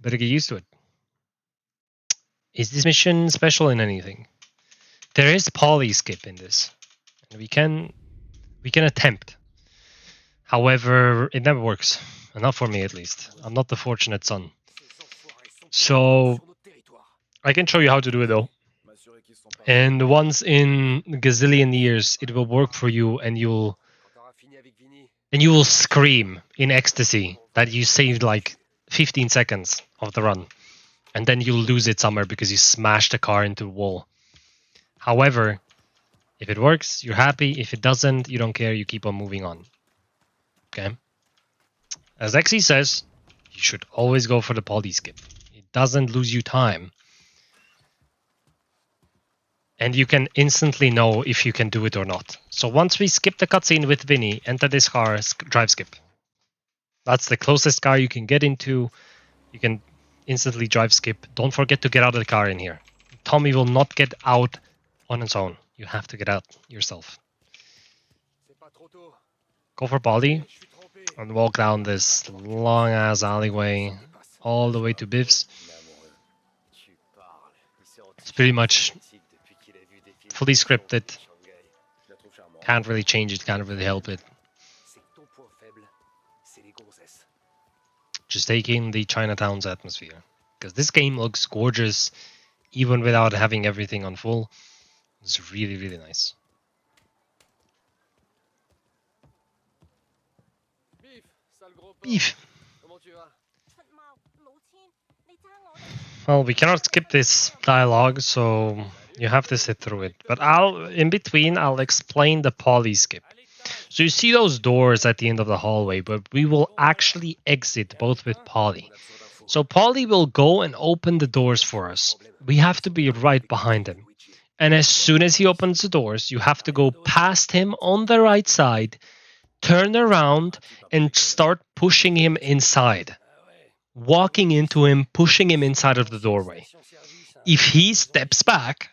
Better get used to it. Is this mission special in anything? There is poly skip in this. And we can attempt. However, it never works. Not for me at least. I'm not the fortunate son. So I can show you how to do it though. And once in a gazillion years it will work for you and you will scream in ecstasy that you saved like 15 seconds of the run. And then you'll lose it somewhere because you smashed the car into a wall. However, if it works, you're happy. If it doesn't, you don't care. You keep on moving on. Okay? As Exy says, you should always go for the poly skip. It doesn't lose you time. And you can instantly know if you can do it or not. So once we skip the cutscene with Vinny, enter this car, drive skip. That's the closest car you can get into. You can instantly drive skip. Don't forget to get out of the car in here. Tommy will not get out on its own. You have to get out yourself. Go for poly and walk down this long ass alleyway all the way to Biff's. It's pretty much fully scripted. Can't really change it, can't really help it. Just take in the Chinatown's atmosphere. Because this game looks gorgeous even without having everything on full. It's really, really nice. Beef. Well, we cannot skip this dialogue, so you have to sit through it. But in between, I'll explain the poly skip. So you see those doors at the end of the hallway, but we will actually exit both with poly. So poly will go and open the doors for us. We have to be right behind him. And as soon as he opens the doors, you have to go past him on the right side, turn around, and start pushing him inside. Walking into him, pushing him inside of the doorway. If he steps back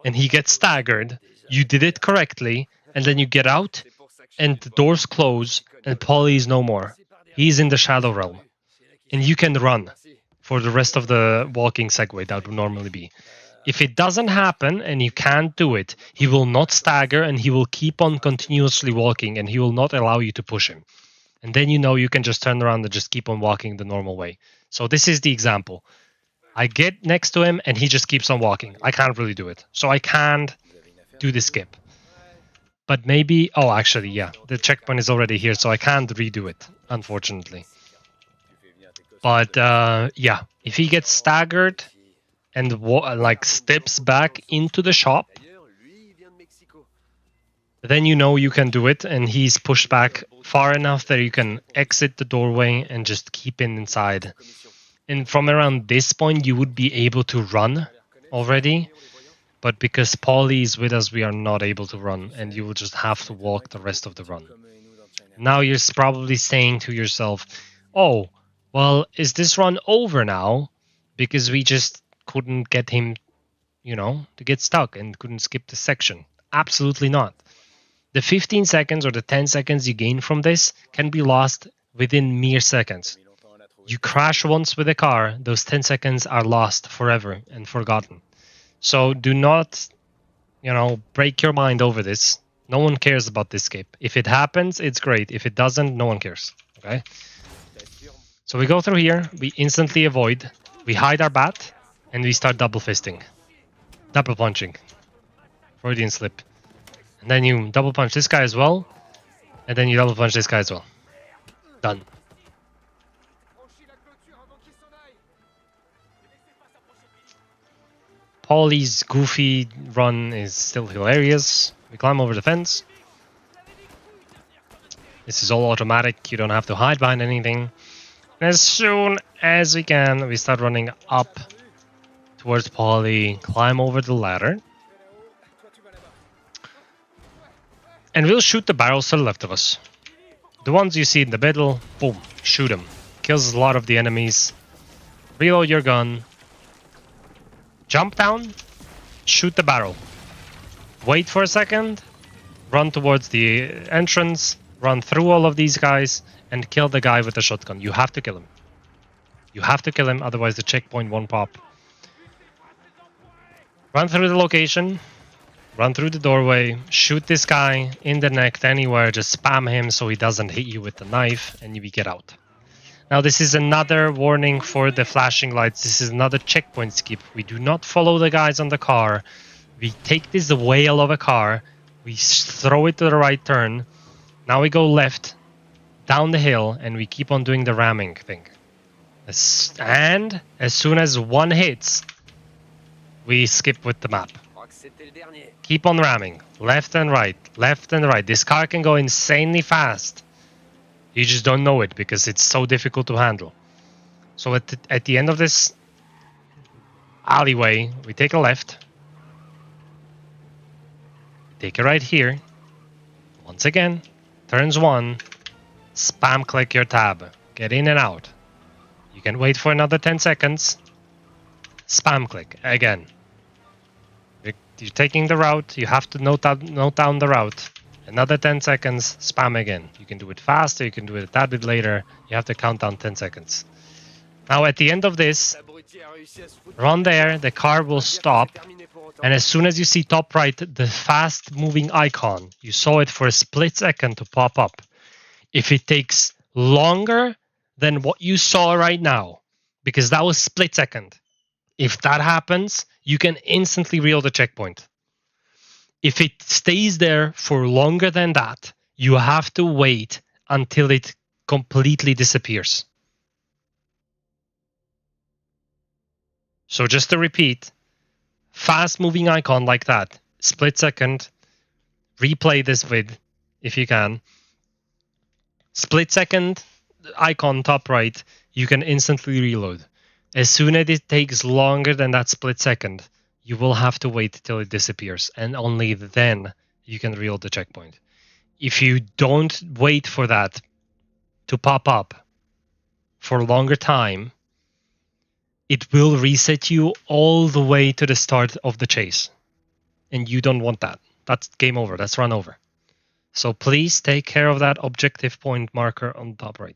and he gets staggered, you did it correctly, and then you get out, and the doors close, and Polly is no more. He's in the Shadow Realm. And you can run for the rest of the walking segue that would normally be. If it doesn't happen and you can't do it, he will not stagger and he will keep on continuously walking and he will not allow you to push him. And then you know you can just turn around and just keep on walking the normal way. So this is the example. I get next to him and he just keeps on walking. I can't really do it. So I can't do the skip. But maybe... Oh, actually, yeah. The checkpoint is already here, so I can't redo it, unfortunately. But, yeah. If he gets staggered and steps back into the shop, then you know you can do it, and he's pushed back far enough that you can exit the doorway and just keep him inside. And from around this point, you would be able to run already. But because Polly is with us, we are not able to run, and you will just have to walk the rest of the run. Now you're probably saying to yourself, oh, well, is this run over now? Because we just couldn't get him, to get stuck and couldn't skip the section. Absolutely not. The 15 seconds or the 10 seconds you gain from this can be lost within mere seconds. You crash once with a car, those 10 seconds are lost forever and forgotten. So do not, break your mind over this. No one cares about this skip. If it happens, it's great. If it doesn't, no one cares. Okay? So we go through here, we instantly avoid, we hide our bat, and we start double fisting. Double punching. Freudian slip. And then you double punch this guy as well, and then you double punch this guy as well. Done. Polly's goofy run is still hilarious. We climb over the fence. This is all automatic. You don't have to hide behind anything. And as soon as we can, we start running up towards Polly, climb over the ladder. And we'll shoot the barrels to the left of us. The ones you see in the middle, boom, shoot them. Kills a lot of the enemies. Reload your gun. Jump down, shoot the barrel. Wait for a second, run towards the entrance, run through all of these guys, and kill the guy with the shotgun. You have to kill him. You have to kill him, otherwise the checkpoint won't pop. Run through the location, run through the doorway, shoot this guy in the neck anywhere, just spam him so he doesn't hit you with the knife, and you get out. Now this is another warning for the flashing lights. This is another checkpoint skip. We do not follow the guys on the car. We take this whale of a car, we throw it to the right turn. Now we go left, down the hill, and we keep on doing the ramming thing. And as soon as one hits, we skip with the map. Keep on ramming, left and right, left and right. This car can go insanely fast. You just don't know it because it's so difficult to handle. So at the end of this alleyway, we take a left. Take a right here. Once again, turns one. Spam click your tab. Get in and out. You can wait for another 10 seconds. Spam click again. You're taking the route. You have to note down the route. Another 10 seconds. Spam again. You can do it faster. You can do it a tad bit later. You have to count down 10 seconds. Now at the end of this, run there. The car will stop. And as soon as you see top right, the fast moving icon, you saw it for a split second to pop up. If it takes longer than what you saw right now, because that was split second, if that happens, you can instantly reel the checkpoint. If it stays there for longer than that, you have to wait until it completely disappears. So just to repeat, fast moving icon like that, split second, replay this vid if you can. Split second icon top right, you can instantly reload. As soon as it takes longer than that split second, you will have to wait till it disappears, and only then you can reload the checkpoint. If you don't wait for that to pop up for a longer time, it will reset you all the way to the start of the chase. And you don't want that. That's game over. That's run over. So please take care of that objective point marker on top right.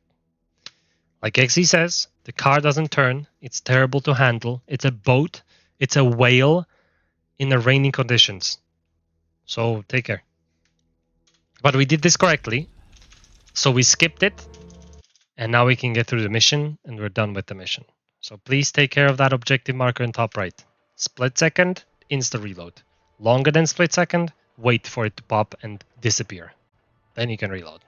Like XE says, the car doesn't turn. It's terrible to handle. It's a boat. It's a whale in the raining conditions. So take care. But we did this correctly. So we skipped it. And now we can get through the mission and we're done with the mission. So please take care of that objective marker in top right. Split second, insta reload. Longer than split second, wait for it to pop and disappear. Then you can reload.